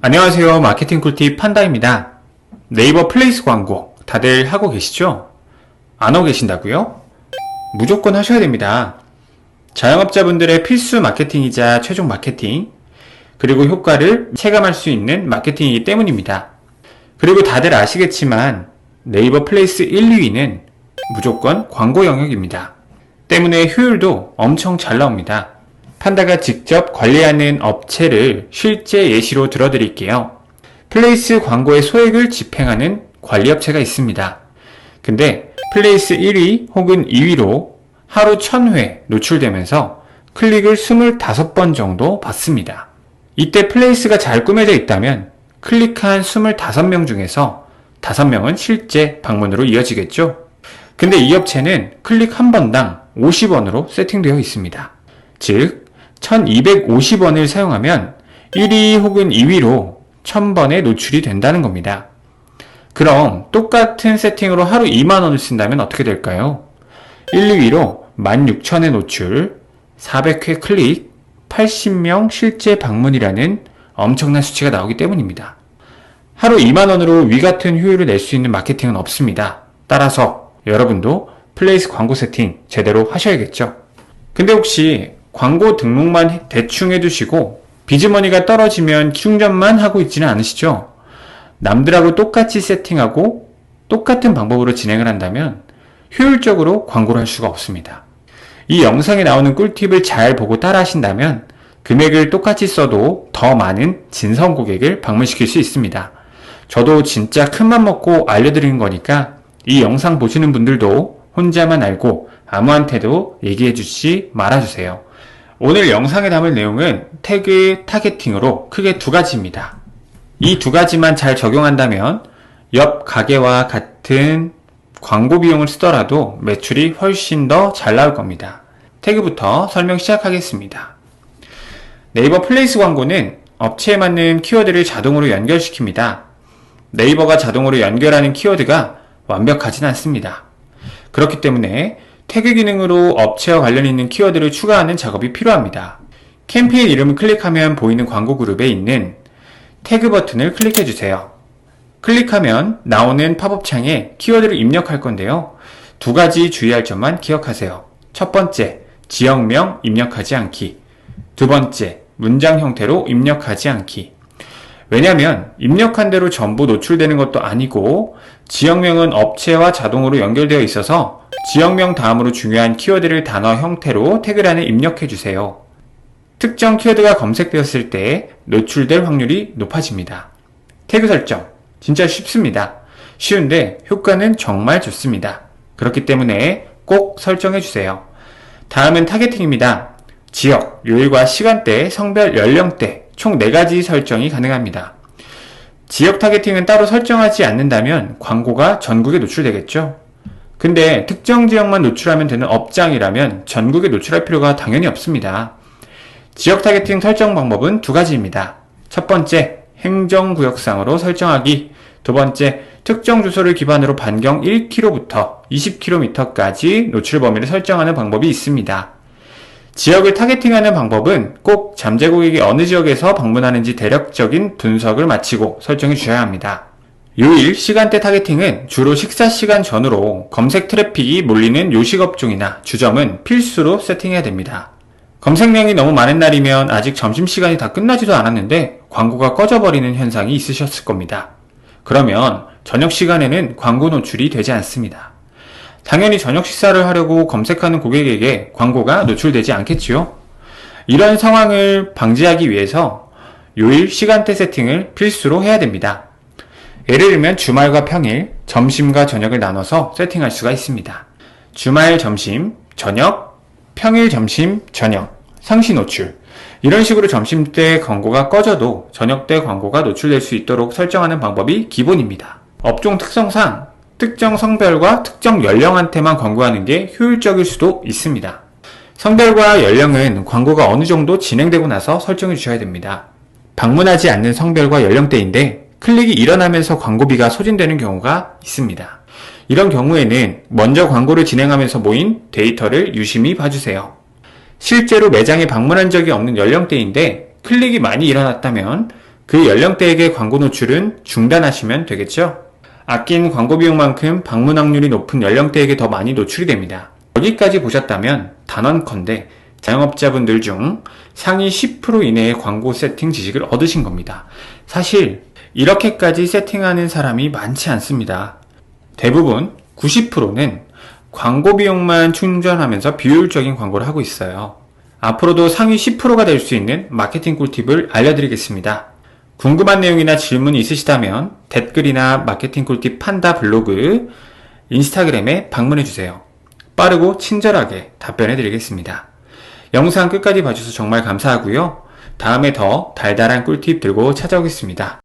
안녕하세요. 마케팅 꿀팁 판다입니다. 네이버 플레이스 광고 다들 하고 계시죠? 안 하고 계신다고요? 무조건 하셔야 됩니다. 자영업자분들의 필수 마케팅이자 최종 마케팅, 그리고 효과를 체감할 수 있는 마케팅이기 때문입니다. 그리고 다들 아시겠지만 네이버 플레이스 1, 2위는 무조건 광고 영역입니다. 때문에 효율도 엄청 잘 나옵니다. 판다가 직접 관리하는 업체를 실제 예시로 들어드릴게요. 플레이스 광고의 소액을 집행하는 관리업체가 있습니다. 근데 플레이스 1위 혹은 2위로 하루 1000회 노출되면서 클릭을 25번 정도 받습니다. 이때 플레이스가 잘 꾸며져 있다면 클릭한 25명 중에서 5명은 실제 방문으로 이어지겠죠? 근데 이 업체는 클릭 한 번당 50원으로 세팅되어 있습니다. 즉 1250원을 사용하면 1위 혹은 2위로 1000번에 노출이 된다는 겁니다. 그럼 똑같은 세팅으로 하루 2만원을 쓴다면 어떻게 될까요? 1, 2위로 16,000의 노출, 400회 클릭, 80명 실제 방문이라는 엄청난 수치가 나오기 때문입니다. 하루 2만원으로 위 같은 효율을 낼 수 있는 마케팅은 없습니다. 따라서 여러분도 플레이스 광고 세팅 제대로 하셔야겠죠? 근데 혹시 광고 등록만 대충 해두시고 비즈머니가 떨어지면 충전만 하고 있지는 않으시죠? 남들하고 똑같이 세팅하고 똑같은 방법으로 진행을 한다면 효율적으로 광고를 할 수가 없습니다. 이 영상에 나오는 꿀팁을 잘 보고 따라 하신다면 금액을 똑같이 써도 더 많은 진성 고객을 방문시킬 수 있습니다. 저도 진짜 큰맘 먹고 알려드리는 거니까 이 영상 보시는 분들도 혼자만 알고 아무한테도 얘기해 주지 말아주세요. 오늘 영상에 담을 내용은 태그 타겟팅으로 크게 두 가지입니다. 이 두 가지만 잘 적용한다면 옆 가게와 같은 광고 비용을 쓰더라도 매출이 훨씬 더 잘 나올 겁니다. 태그부터 설명 시작하겠습니다. 네이버 플레이스 광고는 업체에 맞는 키워드를 자동으로 연결시킵니다. 네이버가 자동으로 연결하는 키워드가 완벽하진 않습니다. 그렇기 때문에 태그 기능으로 업체와 관련 있는 키워드를 추가하는 작업이 필요합니다. 캠페인 이름을 클릭하면 보이는 광고 그룹에 있는 태그 버튼을 클릭해주세요. 클릭하면 나오는 팝업 창에 키워드를 입력할 건데요. 두 가지 주의할 점만 기억하세요. 첫 번째, 지역명 입력하지 않기. 두 번째, 문장 형태로 입력하지 않기. 왜냐하면 입력한 대로 전부 노출되는 것도 아니고 지역명은 업체와 자동으로 연결되어 있어서 지역명 다음으로 중요한 키워드를 단어 형태로 태그란에 입력해주세요. 특정 키워드가 검색되었을 때 노출될 확률이 높아집니다. 태그 설정 진짜 쉽습니다. 쉬운데 효과는 정말 좋습니다. 그렇기 때문에 꼭 설정해주세요. 다음은 타겟팅입니다. 지역, 요일과 시간대, 성별, 연령대 총 4가지 설정이 가능합니다. 지역 타겟팅은 따로 설정하지 않는다면 광고가 전국에 노출되겠죠? 근데 특정 지역만 노출하면 되는 업장이라면 전국에 노출할 필요가 당연히 없습니다. 지역 타겟팅 설정 방법은 두 가지입니다. 첫 번째, 행정구역상으로 설정하기. 두 번째, 특정 주소를 기반으로 반경 1km부터 20km까지 노출 범위를 설정하는 방법이 있습니다. 지역을 타겟팅하는 방법은 꼭 잠재 고객이 어느 지역에서 방문하는지 대략적인 분석을 마치고 설정해 주셔야 합니다. 요일, 시간대 타겟팅은 주로 식사 시간 전후로 검색 트래픽이 몰리는 요식업종이나 주점은 필수로 세팅해야 됩니다. 검색량이 너무 많은 날이면 아직 점심시간이 다 끝나지도 않았는데 광고가 꺼져버리는 현상이 있으셨을 겁니다. 그러면 저녁 시간에는 광고 노출이 되지 않습니다. 당연히 저녁 식사를 하려고 검색하는 고객에게 광고가 노출되지 않겠지요? 이런 상황을 방지하기 위해서 요일, 시간대 세팅을 필수로 해야 됩니다. 예를 들면 주말과 평일, 점심과 저녁을 나눠서 세팅할 수가 있습니다. 주말 점심, 저녁, 평일 점심, 저녁, 상시 노출. 이런 식으로 점심때 광고가 꺼져도 저녁때 광고가 노출될 수 있도록 설정하는 방법이 기본입니다. 업종 특성상 특정 성별과 특정 연령한테만 광고하는 게 효율적일 수도 있습니다. 성별과 연령은 광고가 어느 정도 진행되고 나서 설정해 주셔야 됩니다. 방문하지 않는 성별과 연령대인데 클릭이 일어나면서 광고비가 소진되는 경우가 있습니다. 이런 경우에는 먼저 광고를 진행하면서 모인 데이터를 유심히 봐주세요. 실제로 매장에 방문한 적이 없는 연령대인데 클릭이 많이 일어났다면 그 연령대에게 광고 노출은 중단하시면 되겠죠? 아낀 광고 비용만큼 방문 확률이 높은 연령대에게 더 많이 노출이 됩니다. 여기까지 보셨다면 단언컨대 자영업자분들 중 상위 10% 이내의 광고 세팅 지식을 얻으신 겁니다. 사실 이렇게까지 세팅하는 사람이 많지 않습니다. 대부분 90%는 광고 비용만 충전하면서 비효율적인 광고를 하고 있어요. 앞으로도 상위 10%가 될 수 있는 마케팅 꿀팁을 알려드리겠습니다. 궁금한 내용이나 질문이 있으시다면 댓글이나 마케팅 꿀팁 판다 블로그, 인스타그램에 방문해주세요. 빠르고 친절하게 답변해드리겠습니다. 영상 끝까지 봐주셔서 정말 감사하고요. 다음에 더 달달한 꿀팁 들고 찾아오겠습니다.